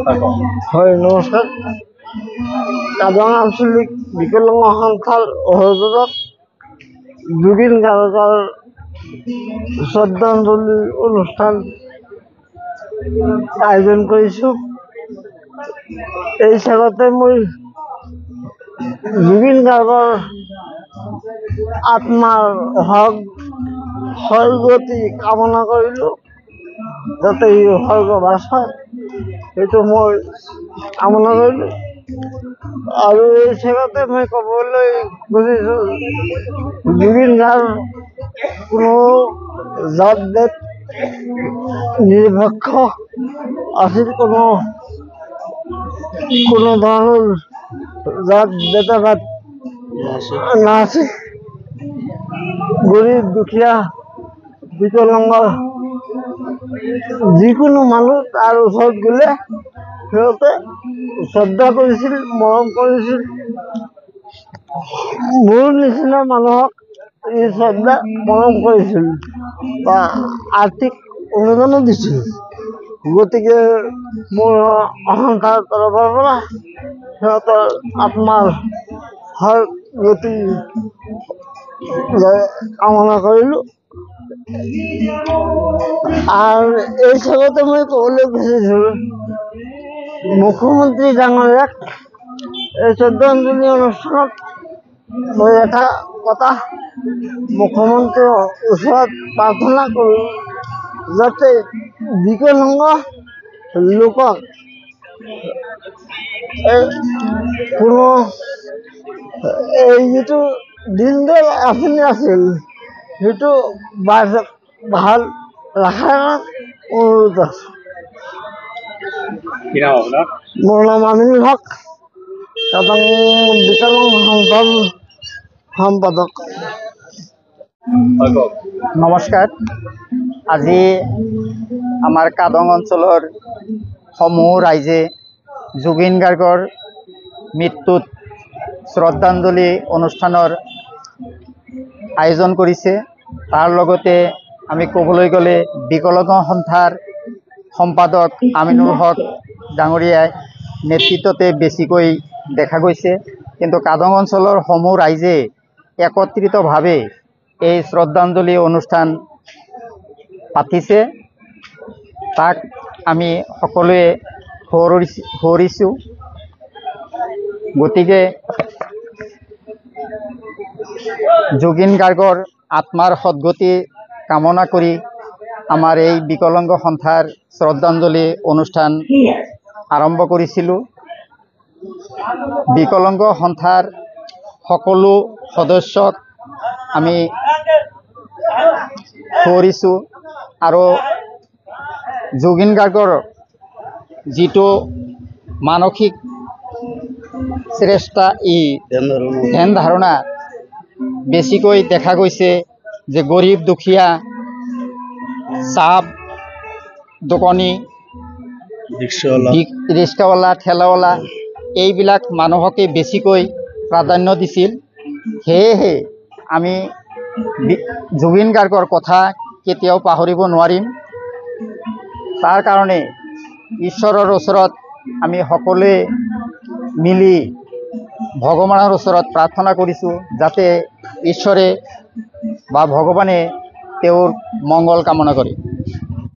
হয় নমস্কাৰ। কাদং আঞ্চলিক বিকলাঙ্গ সংস্থাৰ সহযোগত জুবিন গাৰ্গৰ শ্ৰদ্ধাঞ্জলি অনুষ্ঠান আয়োজন কৰিছোঁ। এই হিচাপতে মই জুবিন গাৰ্গৰ আত্মাৰ স্বৰ্গতি কামনা কৰিলোঁ, যাতে ই স্বৰ্গবাস হয়, সেইটো মই কামনা কৰিলোঁ। আৰু এই হিচাপতে মই ক'বলৈ খুজিছোঁ, জুবিন গাৰ্গ কোনো জাত ভেদ নিৰপেক্ষ আছিল, কোনো ধৰণৰ জাত ভেদাভেদ নাছিল। গৰীব দুখীয়া বিকলাঙ্গ যিকোনো মানুহ তাৰ ওচৰত গ'লে সিহঁতে শ্ৰদ্ধা কৰিছিল, মৰম কৰিছিল। মোৰ নিচিনা মানুহক ই শ্ৰদ্ধা মৰম কৰিছিল বা আৰ্থিক অনুদানো দিছিল। গতিকে মোৰ সংস্থাৰ তৰফৰ পৰা সিহঁতৰ আত্মাৰ স্বৰ্গতি কামনা কৰিলোঁ। আৰু এই হিচাপতে মই ক'বলৈ বিচাৰিছোঁ, মুখ্যমন্ত্ৰী ডাঙৰীয়াক এই শ্ৰদ্ধাঞ্জলি অনুষ্ঠানত মই এটা কথা মুখ্যমন্ত্ৰীৰ ওচৰত প্ৰাৰ্থনা কৰোঁ, যাতে বিকলাঙ্গ লোকক কোনো এই যিটো দীনদয়াল আঁচনি আছিল সেইটো ভাল ৰখাৰ অনুৰোধ আছে। মোৰ নাম আমিনুল হক, কাদং বিকলাঙ্গ সংস্থাৰ সম্পাদক। নমস্কাৰ। আজি আমাৰ কাদং অঞ্চলৰ সমূহ ৰাইজে জুবিন গাৰ্গৰ মৃত্যুত শ্ৰদ্ধাঞ্জলি অনুষ্ঠানৰ আয়োজন কৰিছে। তাৰ লগতে আমি ক'বলৈ গ'লে বিকলাঙ্গ সন্থাৰ সম্পাদক আমিনুল হক ডাঙৰীয়াই নেতৃত্বতে বেছিকৈ দেখা গৈছে, কিন্তু কাদং অঞ্চলৰ সমূহ ৰাইজে একত্ৰিতভাৱে এই শ্ৰদ্ধাঞ্জলি অনুষ্ঠান পাতিছে। তাক আমি সকলোৱে সুঁৱৰিছোঁ। গতিকে জুবিন গাৰ্গৰ আত্মাৰ সদ্গতি কামনা কৰি আমাৰ এই বিকলাঙ্গ সন্থাৰ শ্ৰদ্ধাঞ্জলি অনুষ্ঠান আৰম্ভ কৰিছিলোঁ। বিকলাঙ্গ সন্থাৰ সকলো সদস্যক আমি সুঁৱৰিছোঁ আৰু জুবিন গাৰ্গৰ যিটো মানসিক শ্ৰেষ্ঠ ধ্যান ধাৰণা বেছিকৈ দেখা গৈছে, যে গৰীব দুখীয়া, চাহ দোকানী, ৰিক্সাৱালা, ঠেলাৱালা এইবিলাক মানুহকে বেছিকৈ প্ৰাধান্য দিছিল। সেয়েহে আমি জুবিন গাৰ্গৰ কথা কেতিয়াও পাহৰিব নোৱাৰিম। তাৰ কাৰণে ঈশ্বৰৰ ওচৰত আমি সকলোৱে মিলি ভগৱানৰ ওচৰত প্ৰাৰ্থনা কৰিছোঁ, যাতে ঈশ্বৰে বা ভগৱানে তেওঁৰ মংগল কামনা কৰে।